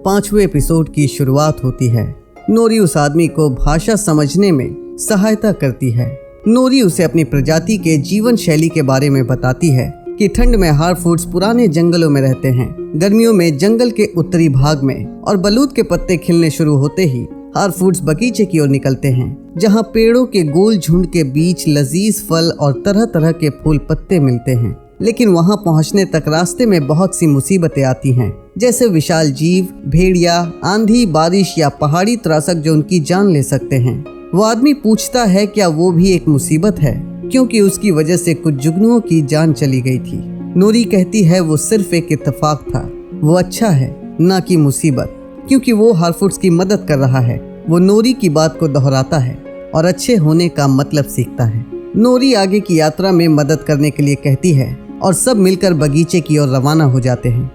5वें एपिसोड की शुरुआत होती है। नोरी उस आदमी को भाषा समझने में सहायता करती है। नोरी उसे अपनी प्रजाति के जीवन शैली के बारे में बताती है कि ठंड में हार्टफूड्स पुराने जंगलों में रहते हैं, गर्मियों में जंगल के उत्तरी भाग में, और बलूत के पत्ते खिलने शुरू होते ही हार्टफूड्स बगीचे की ओर निकलते हैं, जहां पेड़ों के गोल झुंड के बीच लजीज फल और तरह तरह के फूल पत्ते मिलते हैं। लेकिन वहां पहुंचने तक रास्ते में बहुत सी मुसीबतें आती हैं, जैसे विशाल जीव, भेड़िया, आंधी, बारिश या पहाड़ी त्रासक जो उनकी जान ले सकते हैं। वो आदमी पूछता है क्या वो भी एक मुसीबत है, क्योंकि उसकी वजह से कुछ जुगनुओं की जान चली गई थी। नोरी कहती है वो सिर्फ एक इत्तेफाक था, वो अच्छा है, ना कि मुसीबत, क्योंकि वो हार्टफूड्स की मदद कर रहा है। वो नोरी की बात को दोहराता है और अच्छे होने का मतलब सीखता है। नोरी आगे की यात्रा में मदद करने के लिए कहती है और सब मिलकर बगीचे की ओर रवाना हो जाते हैं।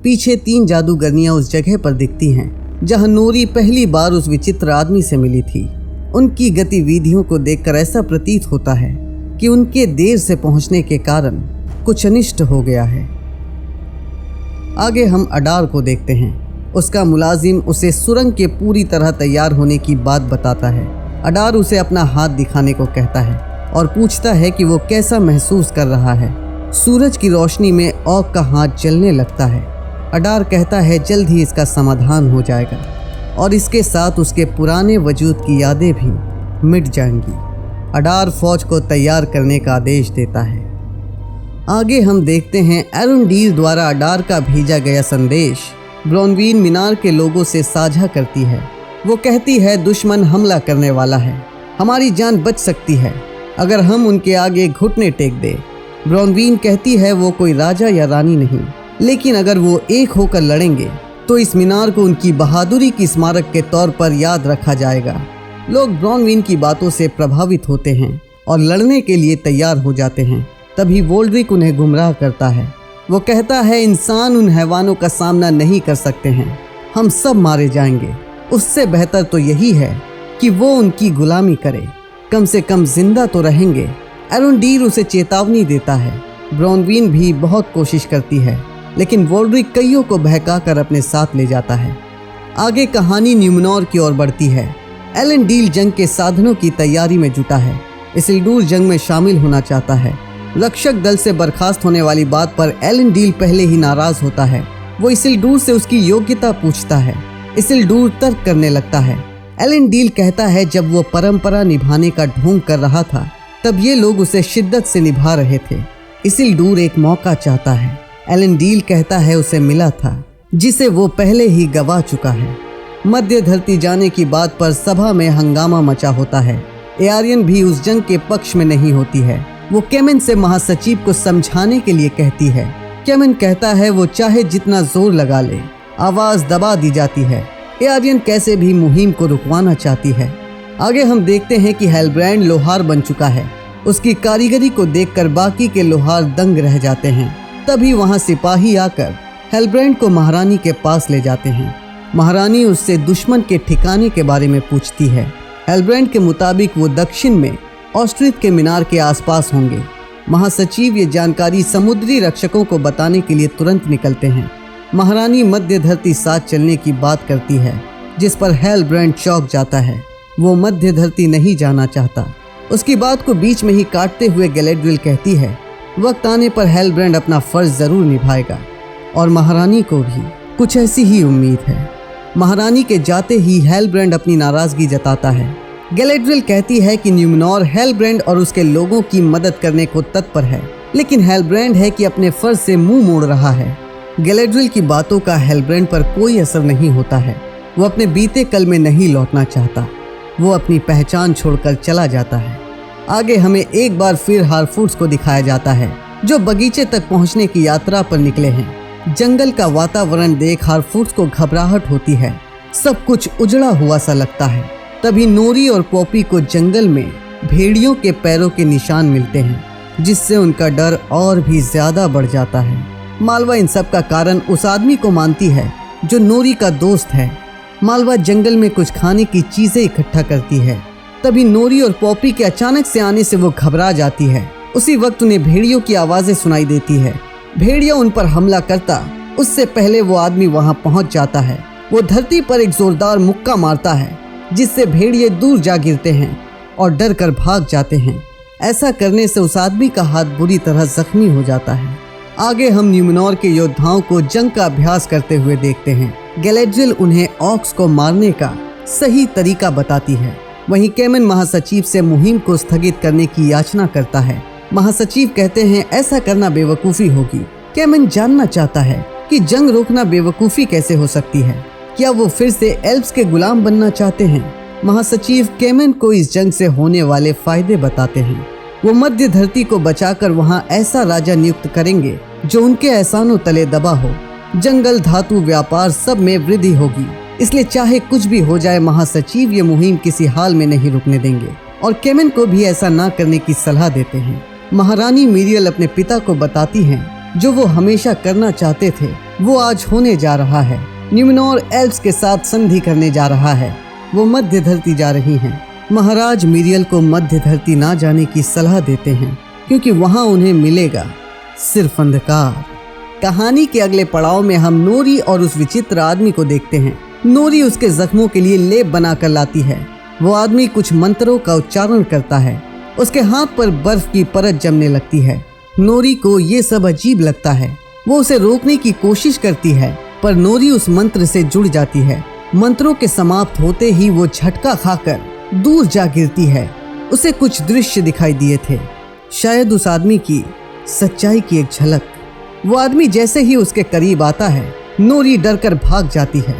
पीछे 3 जादूगरनियां उस जगह पर दिखती हैं जहां नोरी पहली बार उस विचित्र आदमी से मिली थी। उनकी गतिविधियों को देखकर ऐसा प्रतीत होता है कि उनके देर से पहुंचने के कारण कुछ अनिष्ट हो गया है। आगे हम अडार को देखते हैं। उसका मुलाजिम उसे सुरंग के पूरी तरह तैयार होने की बात बताता है। अडार उसे अपना हाथ दिखाने को कहता है और पूछता है कि वो कैसा महसूस कर रहा है। सूरज की रोशनी में औक का हाथ जलने लगता है। अडार कहता है जल्द ही इसका समाधान हो जाएगा और इसके साथ उसके पुराने वजूद की यादें भी मिट जाएंगी। अडार फौज को तैयार करने का आदेश देता है। आगे हम देखते हैं एरुंडील द्वारा अडार का भेजा गया संदेश ब्रॉनवीन मीनार के लोगों से साझा करती है। वो कहती है दुश्मन हमला करने वाला है, हमारी जान बच सकती है अगर हम उनके आगे घुटने टेक दें। ब्रॉनवीन कहती है वो कोई राजा या रानी नहीं, लेकिन अगर वो एक होकर लड़ेंगे तो इस मीनार को उनकी बहादुरी की स्मारक के तौर पर याद रखा जाएगा। लोग ब्रॉनवीन की बातों से प्रभावित होते हैं और लड़ने के लिए तैयार हो जाते हैं। तभी वोल्ड्रिक उन्हें गुमराह करता है। वो कहता है इंसान उन हैवानों का सामना नहीं कर सकते हैं, हम सब मारे जाएंगे। उससे बेहतर तो यही है कि वो उनकी गुलामी करे, कम से कम जिंदा तो रहेंगे। एरुंडील उसे चेतावनी देता है। ब्रॉनवीन भी बहुत कोशिश करती है, लेकिन वोल्ड्रिक कईयों को बहकाकर अपने साथ ले जाता है। आगे कहानी न्यूमेनोर की ओर बढ़ती है। एलेंडील जंग के साधनों की तैयारी में जुटा है। इसिल्डूर जंग में शामिल होना चाहता है। रक्षक दल से बर्खास्त होने वाली बात पर एलेंडील पहले ही नाराज होता है। वो इसिल्डूर से उसकी योग्यता पूछता है। इसिल्डूर तर्क करने लगता है। एलेंडील कहता है जब वो परंपरा निभाने का ढोंग कर रहा था तब ये लोग उसे शिद्दत से निभा रहे थे। इसिल्डूर एक मौका चाहता है। एलेंडील कहता है उसे मिला था जिसे वो पहले ही गवा चुका है। मध्य धरती जाने की बात पर सभा में हंगामा मचा होता है। एआरियन भी उस जंग के पक्ष में नहीं होती है। वो केमेन से महासचिव को समझाने के लिए कहती है। केमेन कहता है वो चाहे जितना जोर लगा ले, आवाज दबा दी जाती है। एआरियन कैसे भी मुहिम को रुकवाना चाहती है। आगे हम देखते हैं कि हेलब्रांड लोहार बन चुका है। उसकी कारीगरी को देखकर बाकी के लोहार दंग रह जाते हैं। तभी वहां सिपाही आकर हेलब्रांड को महारानी के पास ले जाते हैं। महारानी उससे दुश्मन के ठिकाने के बारे में पूछती है। हेलब्रांड के मुताबिक वो दक्षिण में ऑस्ट्रिच के मीनार के आसपास होंगे। महासचिव ये जानकारी समुद्री रक्षकों को बताने के लिए तुरंत निकलते हैं। महारानी मध्य धरती साथ चलने की बात करती है, जिस पर हेलब्रांड चौंक जाता है। वो मध्य धरती नहीं जाना चाहता। उसकी बात को बीच में ही काटते हुए गैलेड्रियल कहती है वक्त आने पर हेलब्रांड अपना फर्ज जरूर निभाएगा, और महारानी को भी कुछ ऐसी ही उम्मीद है। महारानी के जाते ही हेलब्रांड अपनी नाराजगी जताता है। गैलेड्रियल कहती है कि न्यूमेनोर हेलब्रांड और उसके लोगों की मदद करने को तत्पर है, लेकिन हेलब्रांड है कि अपने फर्ज से मुंह मोड़ रहा है। गैलेड्रियल की बातों का हेलब्रांड पर कोई असर नहीं होता है। वो अपने बीते कल में नहीं लौटना चाहता। वो अपनी पहचान छोड़कर चला जाता है। आगे हमें एक बार फिर हार्टफूड्स को दिखाया जाता है, जो बगीचे तक पहुंचने की यात्रा पर निकले हैं। जंगल का वातावरण देख हार्टफूड्स को घबराहट होती है। सब कुछ उजड़ा हुआ सा लगता है। तभी नोरी और पॉपी को जंगल में भेड़ियों के पैरों के निशान मिलते हैं, जिससे उनका डर और भी ज्यादा बढ़ जाता है। मालवा इन सब का कारण उस आदमी को मानती है जो नोरी का दोस्त है। मालवा जंगल में कुछ खाने की चीजें इकट्ठा करती है। तभी नोरी और पॉपी के अचानक से आने से वो घबरा जाती है। उसी वक्त उन्हें भेड़ियों की आवाजें सुनाई देती है। भेड़िया उन पर हमला करता उससे पहले वो आदमी वहां पहुंच जाता है। वो धरती पर एक जोरदार मुक्का मारता है जिससे भेड़िए दूर जा गिरते हैं और डर कर भाग जाते हैं। ऐसा करने से उस आदमी का हाथ बुरी तरह जख्मी हो जाता है। आगे हम न्यूमेनॉर के योद्धाओं को जंग का अभ्यास करते हुए देखते हैं। गैलेड्रियल उन्हें ऑक्स को मारने का सही तरीका बताती है। वहीं केमन महासचिव से मुहिम को स्थगित करने की याचना करता है। महासचिव कहते हैं ऐसा करना बेवकूफ़ी होगी। केमन जानना चाहता है कि जंग रोकना बेवकूफ़ी कैसे हो सकती है। क्या वो फिर से एल्व्स के गुलाम बनना चाहते हैं? महासचिव केमन को इस जंग से होने वाले फायदे बताते हैं। वो मध्य धरती को बचाकर वहाँ ऐसा राजा नियुक्त करेंगे जो उनके एहसानों तले दबा हो। जंगल, धातु, व्यापार सब में वृद्धि होगी। इसलिए चाहे कुछ भी हो जाए, महासचिव ये मुहिम किसी हाल में नहीं रुकने देंगे और केमन को भी ऐसा ना करने की सलाह देते हैं। महारानी मिरियल अपने पिता को बताती हैं जो वो हमेशा करना चाहते थे वो आज होने जा रहा है। न्यूमेनॉर एल्व्स के साथ संधि करने जा रहा है। वो मध्य धरती जा रही हैं। महाराज मिरियल को मध्य धरती ना जाने की सलाह देते हैं क्योंकि वहाँ उन्हें मिलेगा सिर्फ अंधकार। कहानी के अगले पड़ाव में हम नोरी और उस विचित्र आदमी को देखते हैं। नोरी उसके जख्मों के लिए लेप बनाकर लाती है। वो आदमी कुछ मंत्रों का उच्चारण करता है। उसके हाथ पर बर्फ की परत जमने लगती है। नोरी को ये सब अजीब लगता है। वो उसे रोकने की कोशिश करती है पर नोरी उस मंत्र से जुड़ जाती है। मंत्रों के समाप्त होते ही वो झटका खाकर दूर जा गिरती है। उसे कुछ दृश्य दिखाई दिए थे, शायद उस आदमी की सच्चाई की एक झलक। वो आदमी जैसे ही उसके करीब आता है, नोरी डरकर भाग जाती है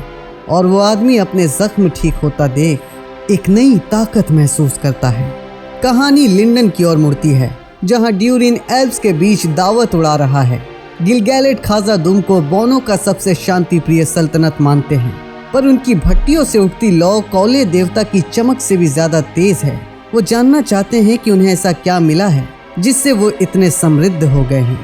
और वो आदमी अपने जख्म ठीक होता देख एक नई ताकत महसूस करता है। कहानी लिंडन की ओर मुड़ती है जहां ड्यूरिन एल्व्स के बीच दावत उड़ा रहा है। गिलगैलेड खाजा-दुम को बोनो का सबसे शांति प्रिय सल्तनत मानते हैं पर उनकी भट्टियों से उठती लौ कौले देवता की चमक से भी ज्यादा तेज है। वो जानना चाहते हैं कि उन्हें ऐसा क्या मिला है जिससे वो इतने समृद्ध हो गए हैं।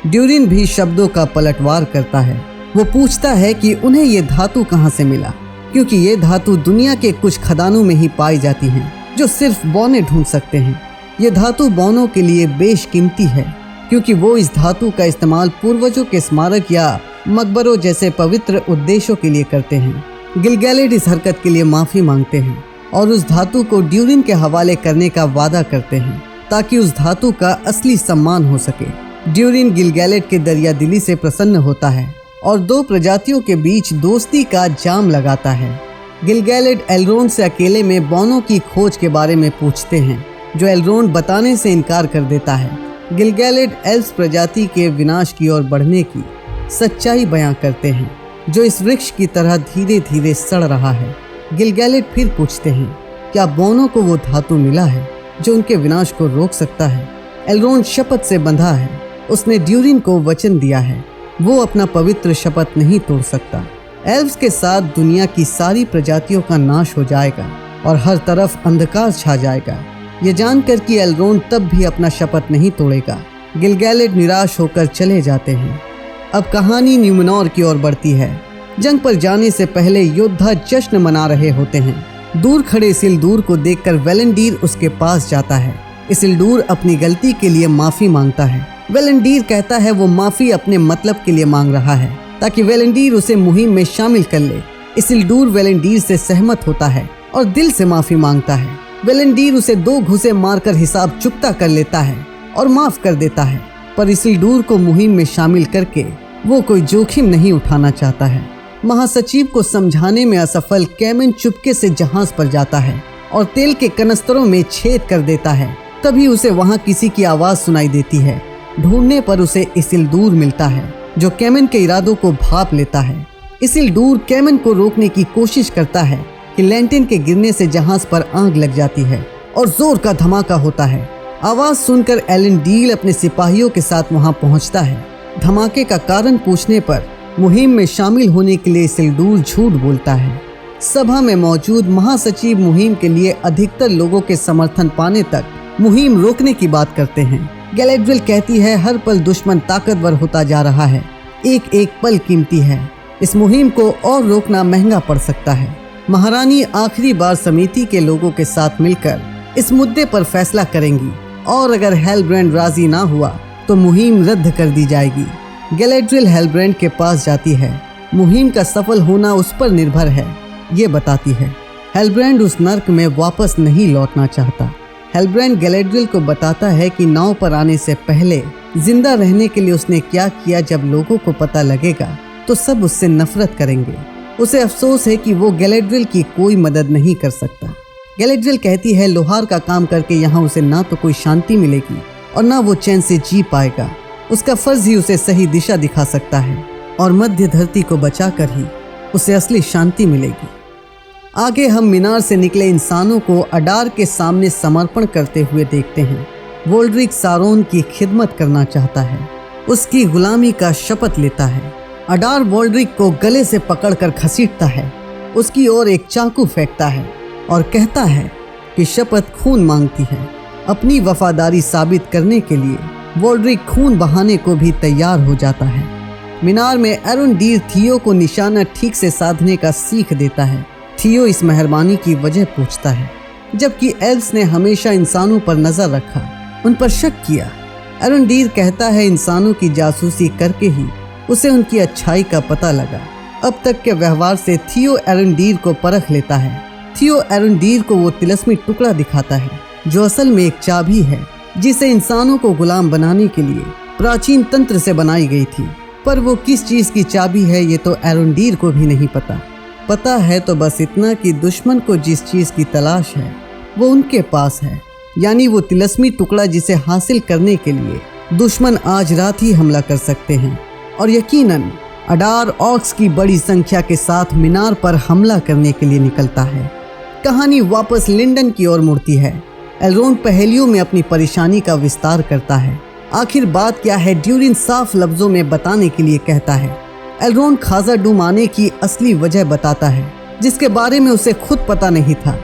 ड्यूरिन भी शब्दों का पलटवार करता है। वो पूछता है कि उन्हें ये धातु कहाँ से मिला, क्योंकि ये धातु दुनिया के कुछ खदानों में ही पाई जाती हैं जो सिर्फ बौने ढूंढ सकते हैं। ये धातु बौनों के लिए बेशकीमती है क्योंकि वो इस धातु का इस्तेमाल पूर्वजों के स्मारक या मकबरों जैसे पवित्र उद्देश्यों के लिए करते हैं। गिलगैलेड इस हरकत के लिए माफ़ी मांगते हैं और उस धातु को ड्यूरिन के हवाले करने का वादा करते हैं ताकि उस धातु का असली सम्मान हो सके। ड्यूरिन गिलगैलेड के दरिया दिली से प्रसन्न होता है और दो प्रजातियों के बीच दोस्ती का जाम लगाता है। गिलगैलेड एल्रोंड से अकेले में बौनों की खोज के बारे में पूछते हैं जो एल्रोंड बताने से इनकार कर देता है। गिलगैलेड एल्व्स प्रजाति के विनाश की ओर बढ़ने की सच्चाई बयां करते हैं जो इस वृक्ष की तरह धीरे धीरे सड़ रहा है। गिलगैलेड फिर पूछते हैं क्या बौनों को वो धातु मिला है जो उनके विनाश को रोक सकता है। एल्रोंड शपथ से बंधा है। उसने ड्यूरिन को वचन दिया है वो अपना पवित्र शपथ नहीं तोड़ सकता। एल्व्स के साथ दुनिया की सारी प्रजातियों का नाश हो जाएगा और हर तरफ अंधकार छा जाएगा। ये जानकर कि एल्रोंड तब भी अपना शपथ नहीं तोड़ेगा, गिलगैलेड निराश होकर चले जाते हैं। अब कहानी न्यूमेनॉर की ओर बढ़ती है। जंग पर जाने से पहले योद्धा जश्न मना रहे होते हैं। दूर खड़े इसिल्डूर को देखकर वेलेंडीर उसके पास जाता है। इसिल्डूर अपनी गलती के लिए माफी मांगता है। वेलेंडीर कहता है वो माफी अपने मतलब के लिए मांग रहा है ताकि वेलेंडीर उसे मुहिम में शामिल कर ले। इसिल्डूर वेलेंडीर से सहमत होता है और दिल से माफी मांगता है। वेलेंडीर उसे 2 घुसे मारकर हिसाब चुकता कर लेता है और माफ कर देता है, पर इसिल्डूर को मुहिम में शामिल करके वो कोई जोखिम नहीं उठाना चाहता है। महासचिव को समझाने में असफल केमन चुपके से जहाज पर जाता है और तेल के कनस्तरों में छेद कर देता है। तभी उसे वहाँ किसी की आवाज सुनाई देती है। ढूंढने पर उसे इसिल्डूर मिलता है जो केमन के इरादों को भांप लेता है। इसिल्डूर केमन को रोकने की कोशिश करता है कि लैंटेन के गिरने से जहाज पर आग लग जाती है और जोर का धमाका होता है। आवाज सुनकर एलेंडील अपने सिपाहियों के साथ वहां पहुंचता है। धमाके का कारण पूछने पर मुहिम में शामिल होने के लिए इसिल्डूर झूठ बोलता है। सभा में मौजूद महासचिव मुहिम के लिए अधिकतर लोगों के समर्थन पाने तक मुहिम रोकने की बात करते हैं। गैलेड्रियल कहती है हर पल दुश्मन ताकतवर होता जा रहा है, एक एक पल कीमती है। इस मुहिम को और रोकना महंगा पड़ सकता है। महारानी आखिरी बार समिति के लोगों के साथ मिलकर इस मुद्दे पर फैसला करेंगी और अगर हेलब्रेंड राजी ना हुआ तो मुहिम रद्द कर दी जाएगी। गैलेड्रियल हेलब्रेंड के पास जाती है। मुहिम का सफल होना उस पर निर्भर है, ये बताती है। हेलब्रेंड उस नर्क में वापस नहीं लौटना चाहता। हेलब्रेंड गैलेड्रियल को बताता है कि नाव पर आने से पहले जिंदा रहने के लिए उसने क्या किया। जब लोगों को पता लगेगा तो सब उससे नफरत करेंगे। उसे अफसोस है कि वो गैलेड्रियल की कोई मदद नहीं कर सकता। गैलेड्रियल कहती है लोहार का काम करके यहाँ उसे ना तो कोई शांति मिलेगी और ना वो चैन से जी पाएगा। उसका फर्ज ही उसे सही दिशा दिखा सकता है और मध्य धरती को बचाकर ही उसे असली शांति मिलेगी। आगे हम मीनार से निकले इंसानों को अडार के सामने समर्पण करते हुए देखते हैं। वोल्ड्रिक सारोन की खिदमत करना चाहता है, उसकी गुलामी का शपथ लेता है। अडार वोल्ड्रिक को गले से पकड़कर घसीटता है, उसकी ओर एक चाकू फेंकता है और कहता है कि शपथ खून मांगती है। अपनी वफादारी साबित करने के लिए वोल्ड्रिक खून बहाने को भी तैयार हो जाता है। मीनार में एरुंडीर थियो को निशाना ठीक से साधने का सीख देता है। थियो इस मेहरबानी की वजह पूछता है, जबकि एल्व्स ने हमेशा इंसानों पर नजर रखा, उन पर शक किया। एरुंडीर कहता है इंसानों की जासूसी करके ही उसे उनकी अच्छाई का पता लगा। अब तक के व्यवहार से थियो एरुंडीर को परख लेता है। थियो एरुंडीर को वो तिलस्मी टुकड़ा दिखाता है जो असल में एक चाबी है, जिसे इंसानों को गुलाम बनाने के लिए प्राचीन तंत्र से बनाई गई थी। पर वो किस चीज की चाबी है ये तो एरुंडीर को भी नहीं पता। पता है तो बस इतना कि दुश्मन को जिस चीज की तलाश है वो उनके पास है, यानी वो तिलस्मी टुकड़ा जिसे हासिल करने के लिए दुश्मन आज रात ही हमला कर सकते हैं। और यकीनन अडार ऑर्क्स की बड़ी संख्या के साथ मीनार पर हमला करने के लिए निकलता है। कहानी वापस लिंडन की ओर मुड़ती है। एल्रोंड पहेलियों में अपनी परेशानी का विस्तार करता है। आखिर बात क्या है, ड्यूरिन साफ लफ्जों में बताने के लिए कहता है। एल्रोंड खाजा-डूम आने की असली वजह बताता है, जिसके बारे में उसे खुद पता नहीं था।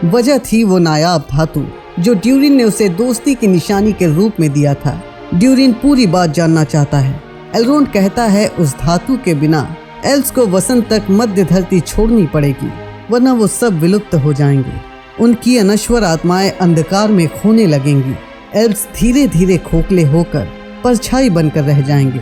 वजह थी वो नायाब धातु जो ड्यूरिन ने उसे दोस्ती की निशानी के रूप में दिया था। ड्यूरिन पूरी बात जानना चाहता है। एल्रोंड कहता है उस धातु के बिना एल्व्स को वसंत तक मध्य धरती छोड़नी पड़ेगी, वरना वो सब विलुप्त हो जाएंगे। उनकी अनश्वर आत्माएं अंधकार में खोने लगेंगी। एल्व्स धीरे धीरे खोखले होकर परछाई बनकर रह जाएंगे,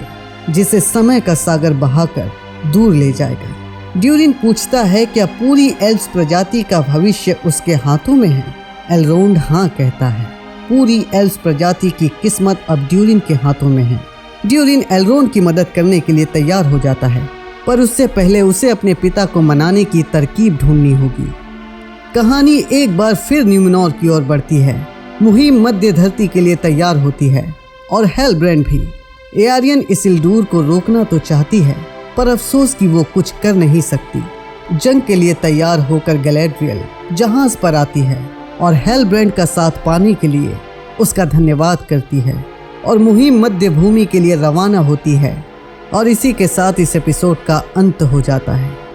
जिसे समय का सागर बहाकर दूर ले जाएगा। ड्यूरिन पूछता है क्या पूरी एल्व्स प्रजाति का भविष्य उसके हाथों में है। एल्रोंड हाँ कहता है, पूरी एल्व्स प्रजाति की किस्मत अब ड्यूरिन के हाथों में है। ड्यूरिन एल्रोंड की मदद करने के लिए तैयार हो जाता है, पर उससे पहले उसे अपने पिता को मनाने की तरकीब ढूंढनी होगी। कहानी एक बार फिर न्यूमेनोर की ओर बढ़ती है। मुहिम मध्य धरती के लिए तैयार होती है और हेलब्रेंड भी। एआरियन इसिल्डूर को रोकना तो चाहती है, पर अफसोस कि वो कुछ कर नहीं सकती। जंग के लिए तैयार होकर गैलेड्रियल जहाज पर आती है और हेलब्रेंड का साथ पाने के लिए उसका धन्यवाद करती है और मुहिम मध्य भूमि के लिए रवाना होती है। और इसी के साथ इस एपिसोड का अंत हो जाता है।